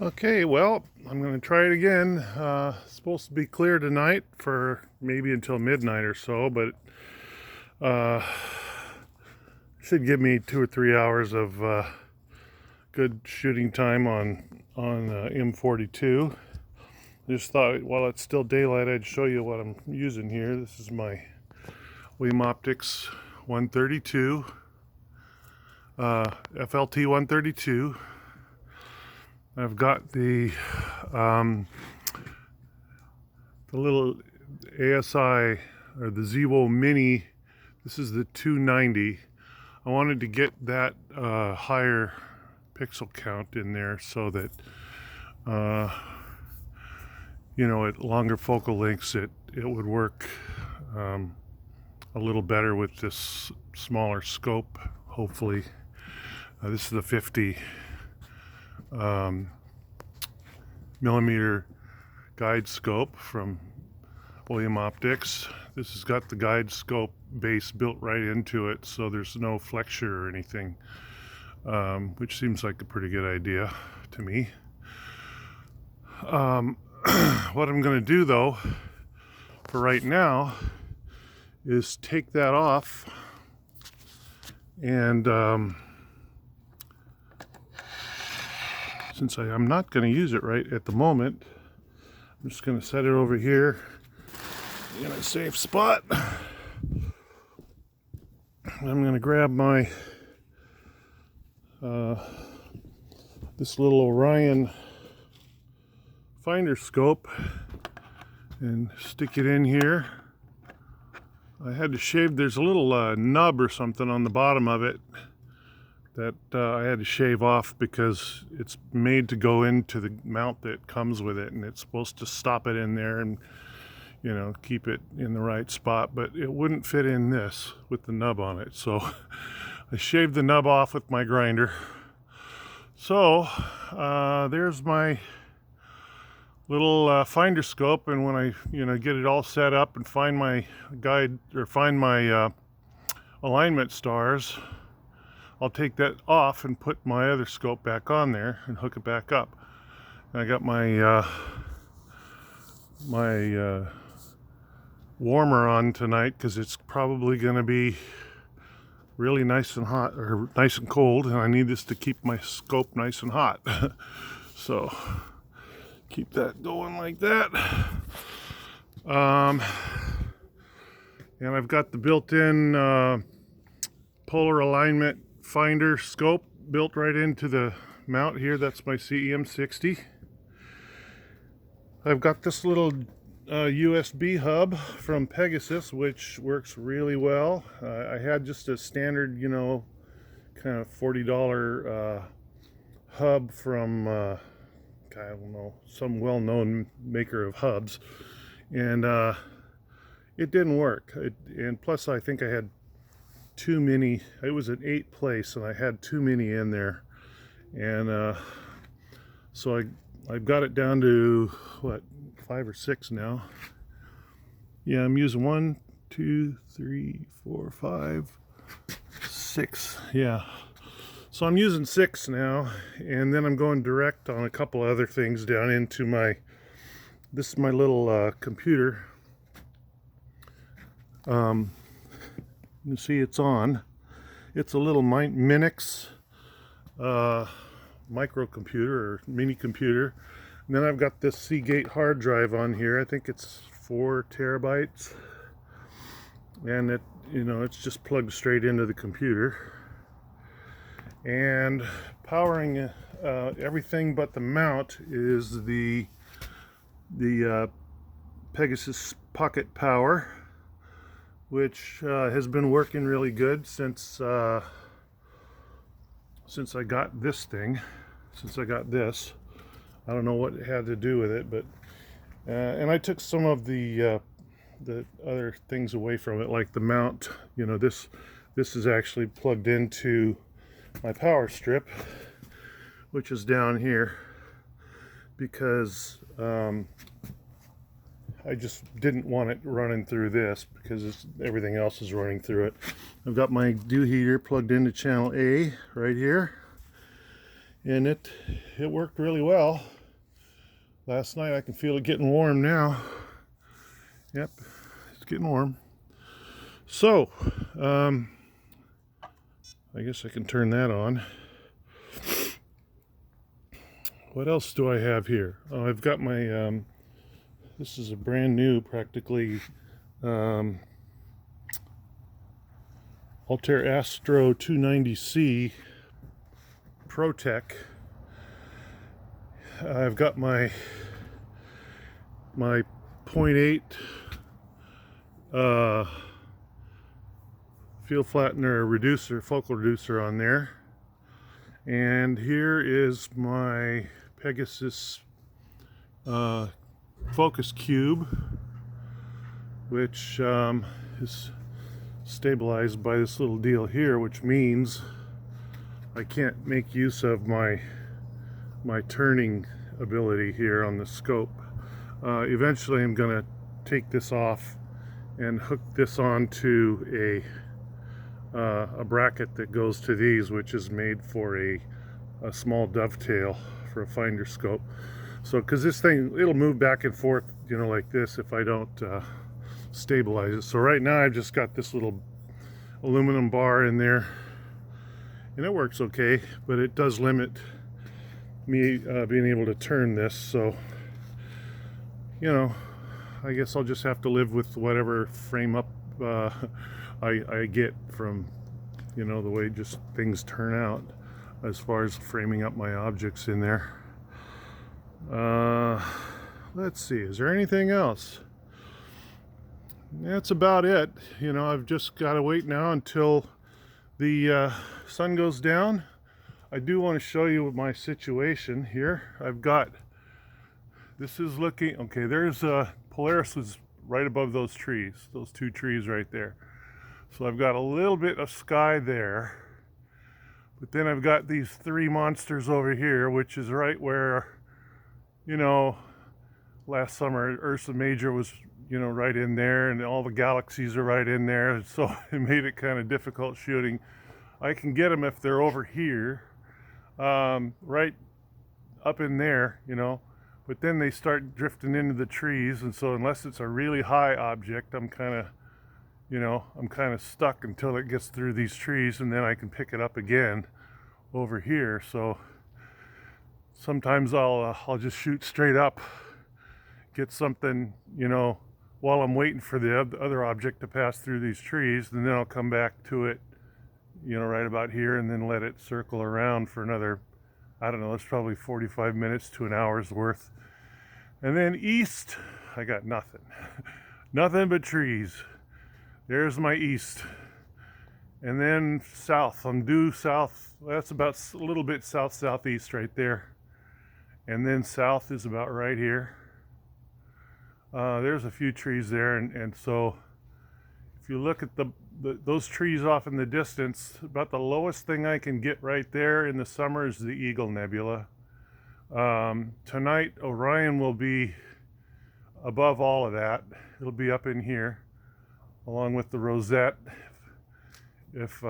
Okay, well, I'm going to try it again. It's supposed to be clear tonight for maybe until midnight or so, but uh, should give me 2 or 3 hours of good shooting time on M42. Just thought while it's still daylight, I'd show you what I'm using here. This is my William Optics 132, flt132. I've got the little ASI or the Zevo Mini. This is the 290. I wanted to get that higher pixel count in there so that at longer focal lengths it would work a little better with this smaller scope, hopefully. This is the 50 millimeter guide scope from William Optics. This has got the guide scope base built right into it, so there's no flexure or anything, which seems like a pretty good idea to me. What I'm going to do though for right now is take that off and since I'm not going to use it right at the moment, I'm just going to set it over here in a safe spot. I'm going to grab my this little Orion finder scope and stick it in here. I had to shave, there's a little nub or something on the bottom of it that I had to shave off because it's made to go into the mount that comes with it, and it's supposed to stop it in there and keep it in the right spot, but it wouldn't fit in this with the nub on it, so I shaved the nub off with my grinder. So there's my little finder scope, and when I get it all set up and find my guide or find my alignment stars, I'll take that off and put my other scope back on there and hook it back up. And I got my warmer on tonight because it's probably going to be really nice and hot, or nice and cold, and I need this to keep my scope nice and hot. So keep that going like that. And I've got the built-in polar alignment finder scope built right into the mount here. That's my CEM60. I've got this little USB hub from Pegasus, which works really well. I had just a standard, kind of $40 hub from I don't know, some well-known maker of hubs, and it didn't work. And plus, I think I had too many. It was an 8 place, and I had too many in there, and so I've got it down to what, 5 or 6 now. Yeah, I'm using 1, 2, 3, 4, 5, 6. Yeah, so I'm using 6 now, and then I'm going direct on a couple other things down into this is my little computer. You see it's on. It's a little Minix microcomputer or mini computer. And then I've got this Seagate hard drive on here. I think it's 4 terabytes. And it's just plugged straight into the computer. And powering everything but the mount is the Pegasus Pocket Power, which has been working really good since I got this thing. Since I got this, I don't know what it had to do with it, but and I took some of the other things away from it, like the mount. This is actually plugged into my power strip, which is down here, because I just didn't want it running through this because everything else is running through it. I've got my dew heater plugged into channel A right here, and it worked really well. Last night I can feel it getting warm now. Yep, it's getting warm. So, I guess I can turn that on. What else do I have here? Oh, I've got my, this is a brand new, practically, Altair Astro 290C ProTech. I've got my 0.8 field flattener reducer, focal reducer on there. And here is my Pegasus focus cube, which is stabilized by this little deal here, which means I can't make use of my turning ability here on the scope. Eventually I'm going to take this off and hook this onto a bracket that goes to these, which is made for a small dovetail for a finder scope. So, because this thing, it'll move back and forth, you know, like this if I don't stabilize it. So right now I've just got this little aluminum bar in there, and it works okay, but it does limit me being able to turn this. So, you know, I guess I'll just have to live with whatever frame up I get from, you know, the way just things turn out as far as framing up my objects in there. Let's see, is there anything else? That's about it. You know, I've just got to wait now until the sun goes down. I do want to show you my situation here. I've got, this is looking, okay, there's Polaris is right above those trees, those two trees right there. So I've got a little bit of sky there, but then I've got these three monsters over here, which is right where, you know, last summer Ursa Major was, you know, right in there, and all the galaxies are right in there, so it made it kind of difficult shooting. I can get them if they're over here, right up in there, you know, but then they start drifting into the trees, and so unless it's a really high object, I'm kind of, you know, I'm kind of stuck until it gets through these trees, and then I can pick it up again over here. So sometimes I'll just shoot straight up, get something, you know, while I'm waiting for the other object to pass through these trees, and then I'll come back to it, you know, right about here, and then let it circle around for another, I don't know, it's probably 45 minutes to an hour's worth. And then east, I got nothing. Nothing but trees. There's my east. And then south, I'm due south, that's about a little bit south-southeast right there. And then south is about right here. There's a few trees there, and so if you look at those trees off in the distance, about the lowest thing I can get right there in the summer is the Eagle Nebula. Tonight Orion will be above all of that. It'll be up in here along with the Rosette if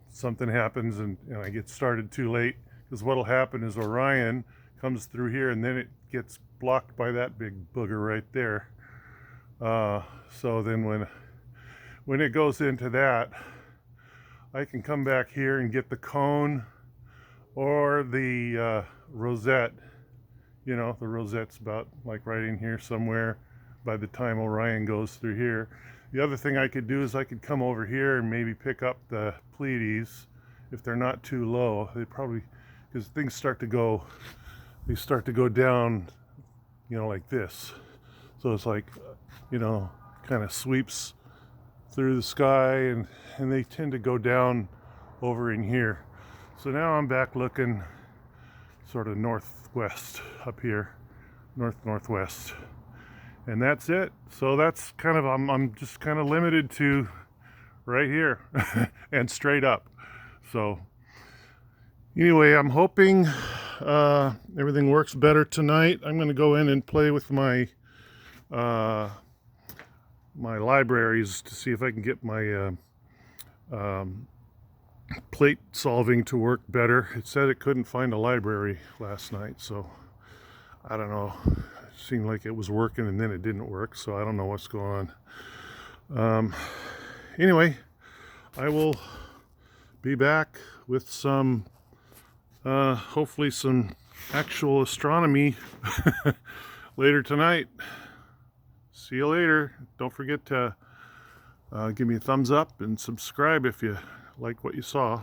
something happens and I get started too late, because what'll happen is Orion comes through here and then it gets blocked by that big booger right there. So then when it goes into that, I can come back here and get the cone or the Rosette. You know, the Rosette's about like right in here somewhere by the time Orion goes through here. The other thing I could do is I could come over here and maybe pick up the Pleiades if they're not too low. They probably, because things start to go, they start to go down, you know, like this. So it's like, you know, kind of sweeps through the sky, and they tend to go down over in here. So now I'm back looking sort of northwest up here, northwest. And that's it. So that's kind of, I'm just kind of limited to right here and straight up. So anyway, I'm hoping everything works better tonight. I'm going to go in and play with my my libraries to see if I can get my plate solving to work better. It said it couldn't find a library last night, so I don't know. It seemed like it was working and then it didn't work, so I don't know what's going on. Anyway, I will be back with some, hopefully some actual astronomy later tonight. See you later. Don't forget to give me a thumbs up and subscribe if you like what you saw.